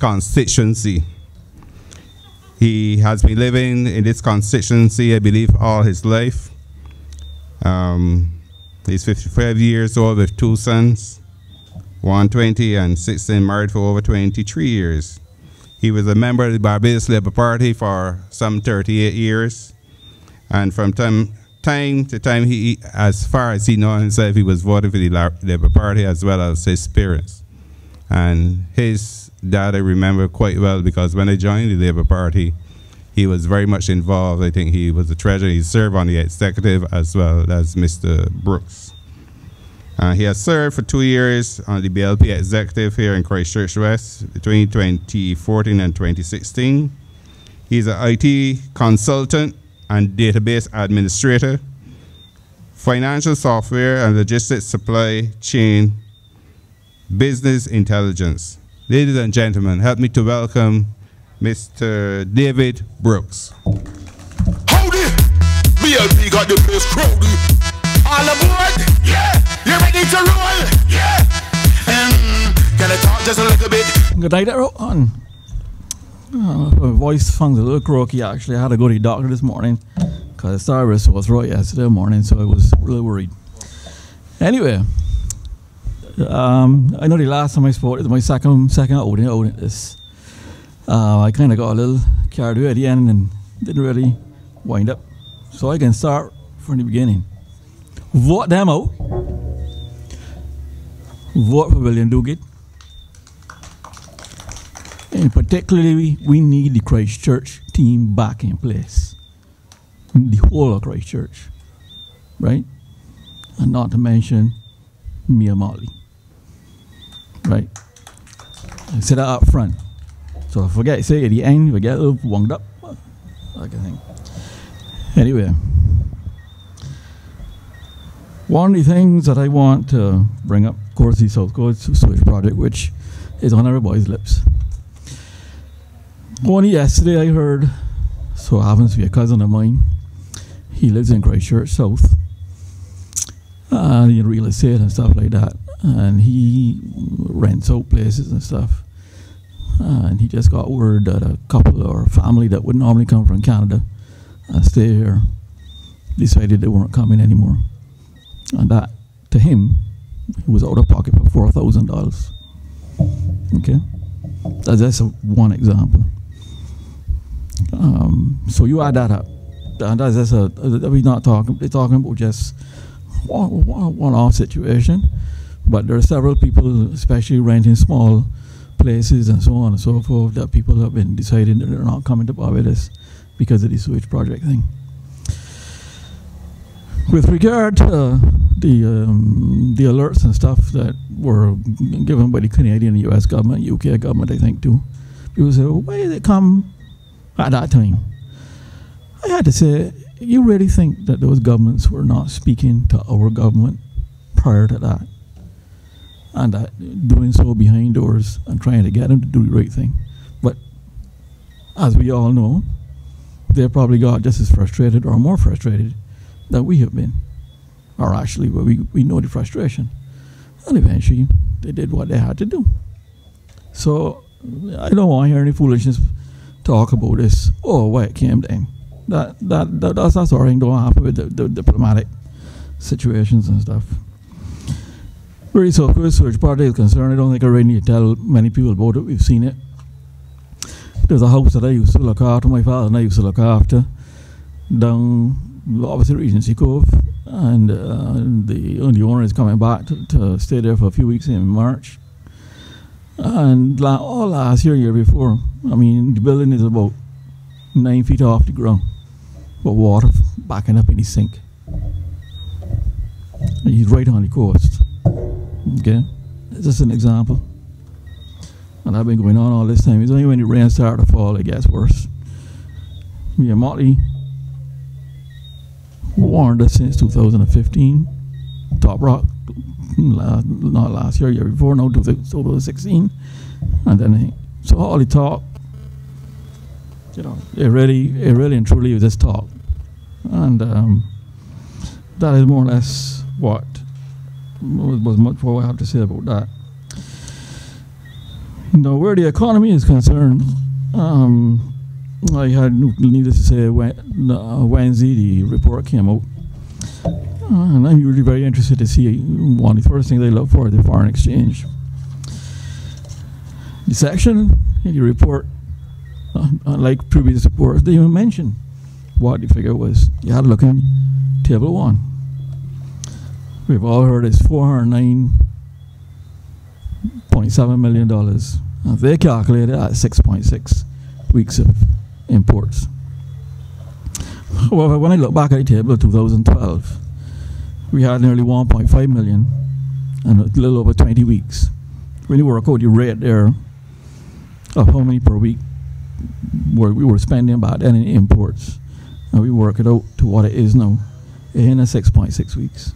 constituency. He has been living in this constituency, I believe, all his life. He's 55 years old with 2 sons, 120 and 16, married for over 23 years. He was a member of the Barbados Labour Party for some 38 years. And from time to time, he, as far as he knows himself, he was voting for the Labour Party as well as his parents. And his dad I remember quite well, because when I joined the Labour Party, he was very much involved. I think he was the treasurer. He served on the executive as well as Mr. Brooks. He has served for 2 years on the BLP executive here in Christchurch West between 2014 and 2016. He's an IT consultant and database administrator, financial software and logistics supply chain, business intelligence. Ladies and gentlemen, help me to welcome Mr. David Brooks. Howdy! BLP got the place crowdy. All aboard? Yeah! You ready to roll? Yeah! Can I talk just a little bit? Good night, everyone. My voice sounds a little croaky, actually. I had to go to the doctor this morning because I started with sore throat yesterday morning, so I was really worried. Anyway, I know the last time I spoke, it was my second outing at this. I kind of got a little carried away at the end and didn't really wind up. So I can start from the beginning. Vote them out. Vote for William Duguid. And particularly, we need the Christchurch team back in place. The whole of Christchurch. Right? And not to mention Mia Motley. Right? I said that up front. So I forget to say at the end, we get a little wound up. Like I think. Anyway. One of the things that I want to bring up, of course, the South Coast Sewage Project, which is on everybody's lips. Only yesterday I heard, so it happens to be a cousin of mine. He lives in Christchurch South, in real estate and stuff like that. And he rents out places and stuff. And he just got word that a couple or a family that would normally come from Canada and stay here decided they weren't coming anymore. And that, to him, he was out of pocket for $4,000. Okay? That's just one example. So you add that up. And that's just we're not talking, they're talking about just one-off situation. But there are several people, especially renting small places and so on and so forth, that people have been deciding that they're not coming to Barbados because of the sewage project thing. With regard to the alerts and stuff that were given by the Canadian and US government, UK government, I think too, people say, well, why did it come at that time? I had to say, you really think that those governments were not speaking to our government prior to that? And that doing so behind doors and trying to get them to do the right thing. But as we all know, they probably got just as frustrated or more frustrated than we have been. Or actually, well, we know the frustration. And eventually, they did what they had to do. So I don't want to hear any foolishness talk about this. Oh, why it came down. That's sort of thing don't happen with the diplomatic situations and stuff. Where the South Coast Sewage Project is concerned, I don't think I really need to tell many people about it. We've seen it. There's a house that I used to look after, my father and I used to look after, down opposite Regency Cove, and the owner is coming back to stay there for a few weeks in March. And all last year before, I mean, the building is about 9 feet off the ground, but water backing up in his sink. And he's right on the coast. Okay, it's just an example. And I've been going on all this time. It's only when the rain starts to fall it gets worse. Mia Motley warned us since 2015. Top Rock, not last year, year before, no, 2016. And then, so all the talk, you know, it really and truly was just talk. And that is more or less what was much more I have to say about that. Now, where the economy is concerned, I had, needless to say, Wednesday the report came out. And I'm usually very interested to see one of the first things they look for is the foreign exchange. The section in the report, unlike previous reports, they even mention what the figure was. You had to look in table 1. We've all heard it's $409.7 million. And they calculated at 6.6 weeks of imports. However, when I look back at the table of 2012, we had nearly 1.5 million and a little over 20 weeks. When you work out the rate there of how many per week we were spending back then in imports, and we work it out to what it is now, in a 6.6 weeks.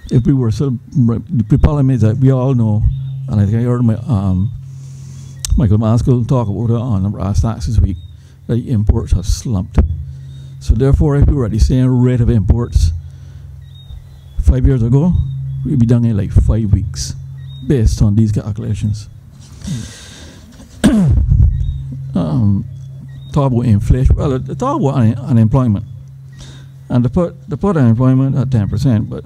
If we were still, the problem is that we all know, and I think I heard Michael Maskell talk about it on the brass tacks this week, that the imports have slumped. So therefore, if we were at the same rate of imports 5 years ago, we'd be done in like 5 weeks, based on these calculations. Talk about inflation. Well, they talk about unemployment, and they put unemployment at 10%. But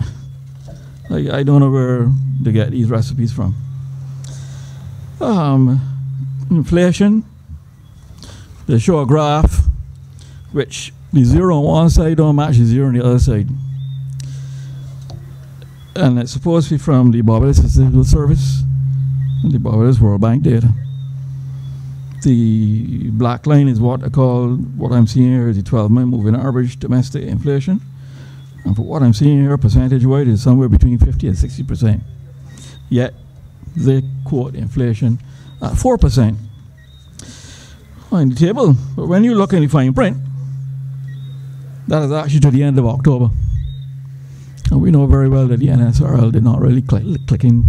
I don't know where they get these recipes from. Inflation. They show a graph, which the zero on one side don't match the zero on the other side. And it's supposed to be from the Barbados Statistical Service and the Barbados World Bank data. The black line is what I call, what I'm seeing here is the 12-month moving average domestic inflation. And for what I'm seeing here, percentage-wise, is somewhere between 50 and 60%. Yet, they quote inflation at 4% on the table. But when you look in the fine print, that is actually to the end of October. And we know very well that the NSRL did not really click in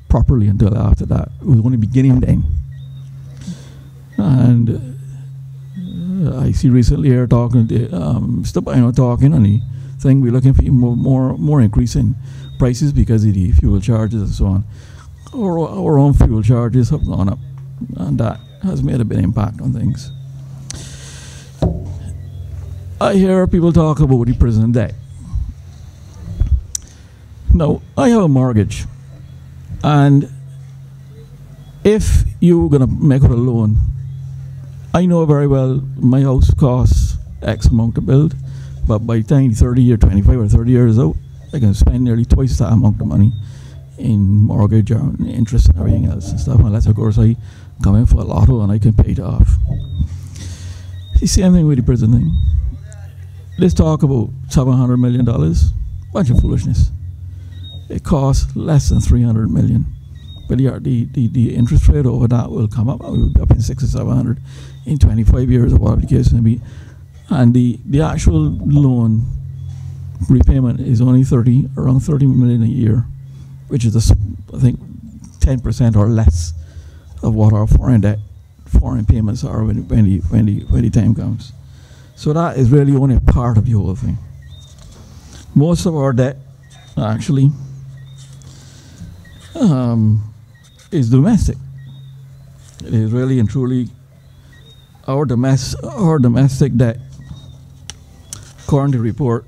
properly until after that. It was only beginning then. And I see recently here talking to talking on the thing, we're looking for more increase in prices because of the fuel charges and so on. Our own fuel charges have gone up, and that has made a big impact on things. I hear people talk about the prison debt. Now, I have a mortgage, and if you're going to make out a loan, I know very well my house costs X amount to build, but by the time 30 or 25 or 30 years out, I can spend nearly twice that amount of money in mortgage or interest and everything else and stuff, unless of course I come in for a lotto and I can pay it off. It's the same thing with the prison thing. Let's talk about $700 million, bunch of foolishness. It costs less than 300 million. But the interest rate over that will come up. We'll be up in 600 or 700 in 25 years or whatever the case may be. And the actual loan repayment is only around 30 million a year, which is I think 10% or less of what our foreign payments are when the time comes. So that is really only part of the whole thing. Most of our debt actually is domestic. It is really and truly our domestic debt, according to the report,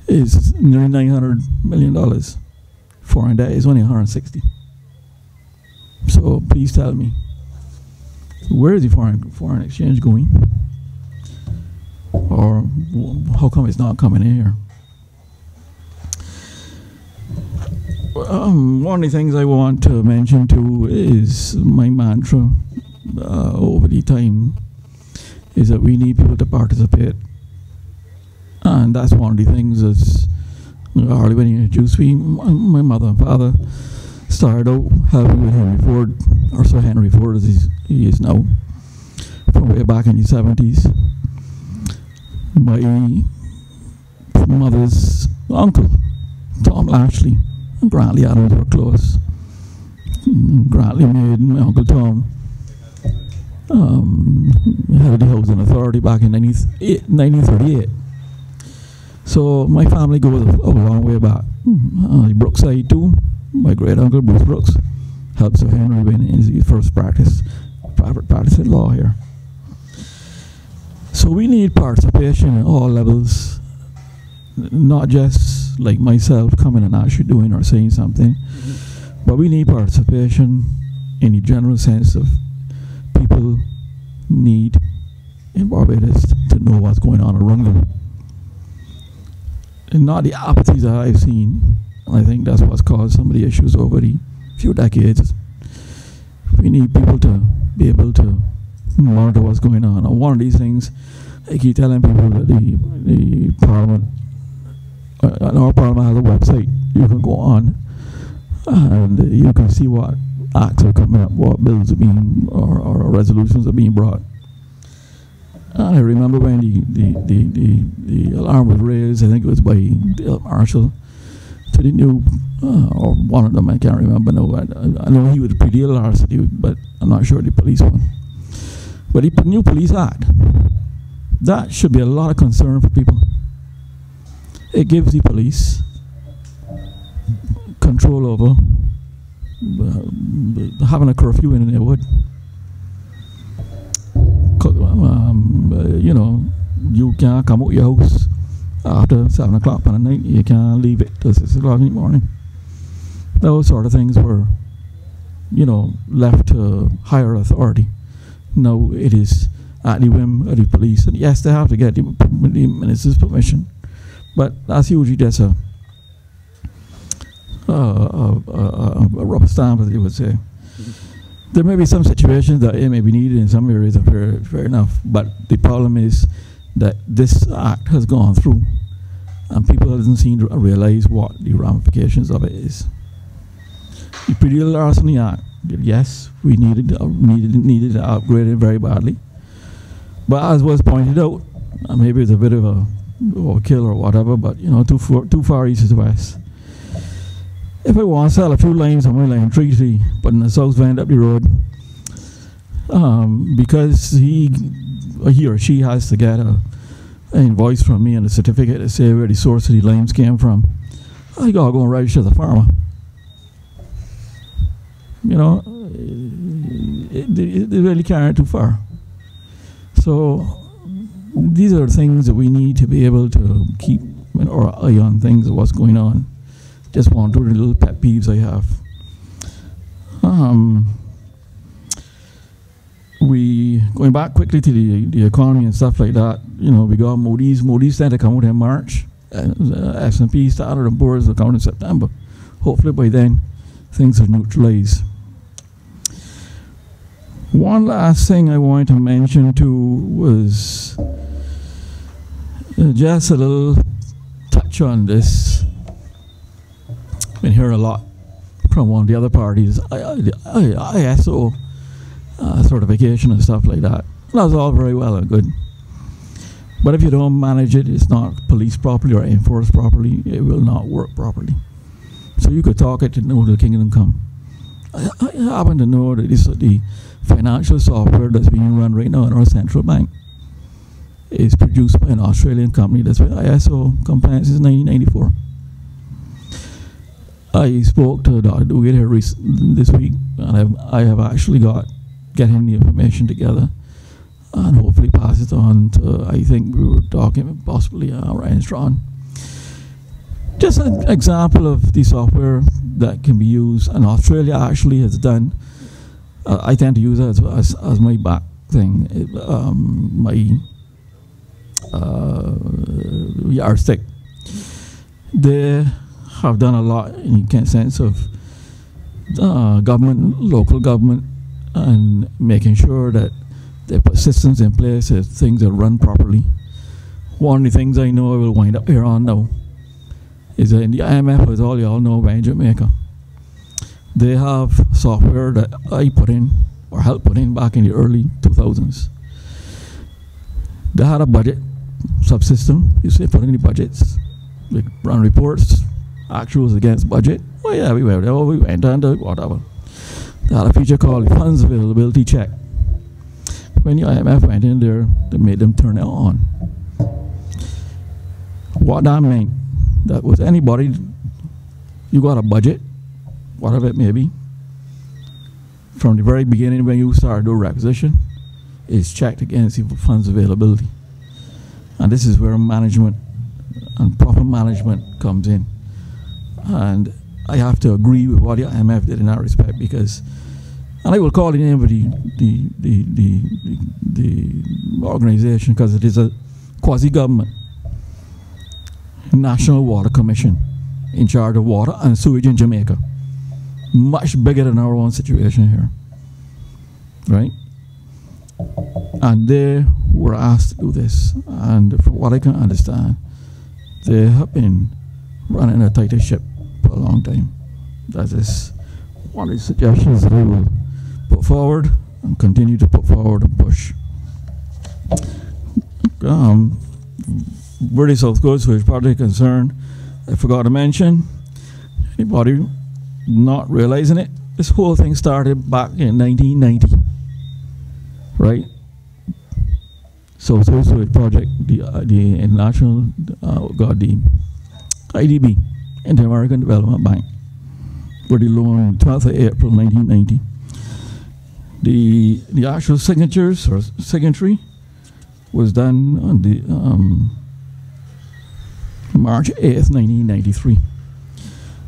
is nearly $900 million. Foreign debt is only 160. So please tell me, where is the foreign exchange going? Or how come it's not coming in here? One of the things I want to mention too is my mantra over the time is that we need people to participate, and that's one of the things that's early when you introduced me. My mother and father started out helping with Henry Ford, or so Henry Ford as he is now, from way back in the 70s. My mother's uncle, Tom Lashley, and Grantley Adams were close. Grantley made my Uncle Tom head of the Housing Authority back in 1938. So my family goes a long way back. Brookside too. My great uncle Bruce Brooks help Sir Henry win in his first private practice in law here. So we need participation at all levels, not just like myself coming and actually doing or saying something, but we need participation in the general sense of people need in Barbados to know what's going on around them. And not the apathies that I've seen. I think that's what's caused some of the issues over the few decades. We need people to be able to monitor what's going on. And one of these things, I keep telling people that the Parliament, our Parliament has a website. You can go on and you can see what acts are coming up, what bills are being, or resolutions are being brought. And I remember when the alarm was raised, I think it was by the Marshal, to the new, or one of them, I can't remember now. I know he was pretty larceny, but I'm not sure the police one. But the new Police Act, that should be a lot of concern for people. It gives the police control over having a curfew in the neighborhood. You know, you can't come out your house after 7 o'clock at night. You can't leave it till 6 o'clock in the morning. Those sort of things were, you know, left to higher authority. Now it is at the whim of the police, and yes, they have to get the minister's permission, but that's usually just a rubber stamp, as you would say. There may be some situations that it may be needed in some areas, fair enough, but the problem is that this act has gone through and people haven't seem to realize what the ramifications of it is. The Pretty Larceny Act, yes, we needed to upgrade it very badly, but as was pointed out, maybe it's a bit of a kill or whatever, but you know, too far east is west. If I want to sell a few lines on my line 3 but in the south end up the road, because he or she has to get an invoice from me and a certificate to say where the source of the lines came from, I gotta go and register the farmer. You know, they really carry it too far. So these are things that we need to be able to keep our eye on things of what's going on. Just want to do the little pet peeves I have. We going back quickly to the economy and stuff like that. You know, we got Moody's said to come out in March, and S&P started on boards will come out in September. Hopefully by then things are neutralized. One last thing I wanted to mention too was just a little touch on this. Been hearing a lot from one of the other parties, ISO certification and stuff like that. That's all very well and good. But if you don't manage it, it's not policed properly or enforced properly, it will not work properly. So you could talk it to know the kingdom come. I happen to know that this, the financial software that's being run right now in our central bank is produced by an Australian company that's with ISO compliance since 1994. I spoke to Dr. Duguid here this week, and I have actually getting the information together and hopefully pass it on to, I think we were talking possibly Ryan Strawn. Just an example of the software that can be used, and Australia actually has done. I tend to use it as my back thing, my yardstick. They have done a lot in the sense of government, local government, and making sure that they put systems in place that things are run properly. One of the things I know I will wind up here on now is that in the IMF, as all y'all know, in Jamaica, they have software that I put in, or helped put in back in the early 2000s. They had a budget subsystem. You say put in the budgets, they run reports, actuals against budget. Oh yeah, we went under whatever. They had a feature called funds availability check. When the IMF went in there, they made them turn it on. What that meant, that was anybody, you got a budget, whatever it may be, from the very beginning when you start doing requisition, is checked against the funds availability. And this is where management and proper management comes in. And I have to agree with what the IMF did in that respect, because, and I will call the name of the organization, because it is a quasi-government National Water Commission in charge of water and sewage in Jamaica. Much bigger than our own situation here, right? And they were asked to do this, and from what I can understand, they have been running a tighter ship for a long time. That is one of the suggestions that I will put forward and continue to put forward and push. Where the South Coast Sewage Project concerned, I forgot to mention, anybody not realizing it, this whole thing started back in 1990, right? South Coast Sewage Project, the international, the IDB, Inter-American Development Bank, were the loan on 12th of April 1990. The actual signatures or signatory was done on the March 8th, 1993.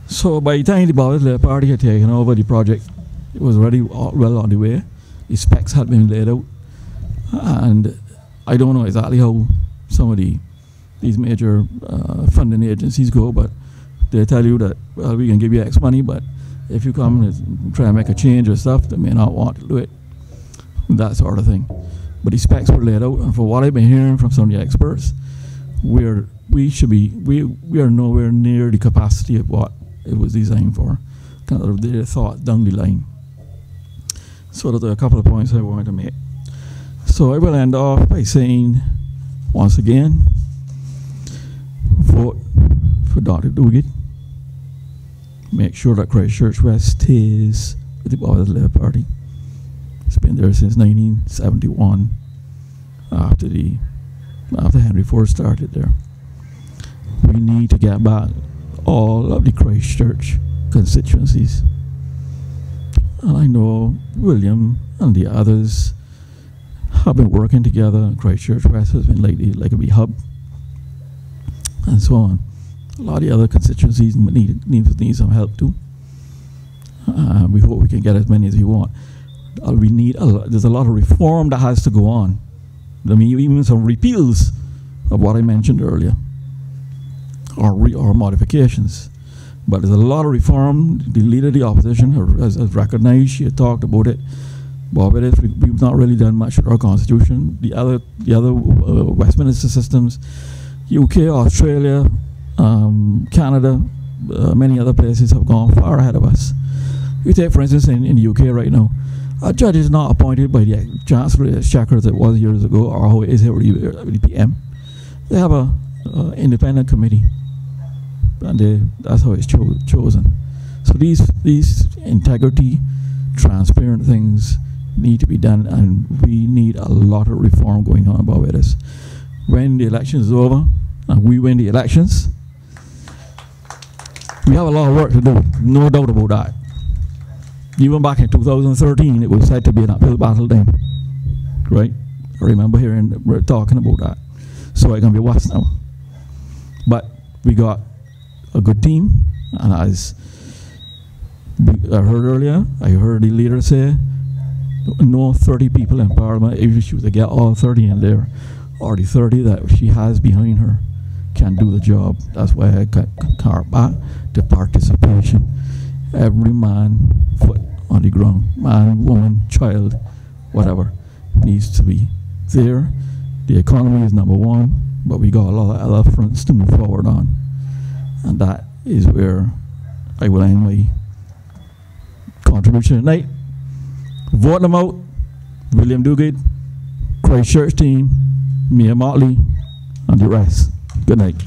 So by the time the Bobbitt Party had taken over the project, it was already well on the way. The specs had been laid out, and I don't know exactly how some of these major funding agencies go, but they tell you that, well, we can give you X money, but if you come and try and make a change or stuff, they may not want to do it, that sort of thing. But the specs were laid out, and for what I've been hearing from some of the experts, we are nowhere near the capacity of what it was designed for. Kind of their thought down the line. So there are a couple of points I wanted to make. So I will end off by saying, once again, vote for Dr. Duguid. Make sure that Christchurch West stays with the Bobbitt Labour Party. It's been there since 1971, after Henry Ford started there. We need to get back all of the Christchurch constituencies. And I know William and the others have been working together, and Christchurch West has been like a wee hub, and so on. A lot of the other constituencies need some help too. We hope we can get as many as we want. There's a lot of reform that has to go on. I mean, even some repeals of what I mentioned earlier, or modifications. But there's a lot of reform. The leader of the opposition has recognized. She had talked about it. Bobbitt, we've not really done much with our constitution. The other Westminster systems, UK, Australia, Canada, many other places have gone far ahead of us. You take, for instance, in the UK right now, a judge is not appointed by the Chancellor of the Exchequer as it was years ago, or how it is here with the PM. They have an independent committee, and that's how it's chosen. So these integrity, transparent things need to be done, and we need a lot of reform going on about this. When the election is over, and we win the elections, we have a lot of work to do, no doubt about that. Even back in 2013, it was said to be an uphill battle then, right? I remember hearing we're talking about that. So it's going to be worse now. But we got a good team, and as I heard earlier, I heard the leader say, no 30 people in Parliament, if she was to get all 30 in there, or the 30 that she has behind her can do the job. That's why I car back to participation. Every man, foot on the ground, man, woman, child, whatever, needs to be there. The economy is number one, but we got a lot of other fronts to move forward on. And that is where I will end my contribution tonight. Vote them out. William Duguid, Christchurch team, Mia Motley, and the rest. Good night.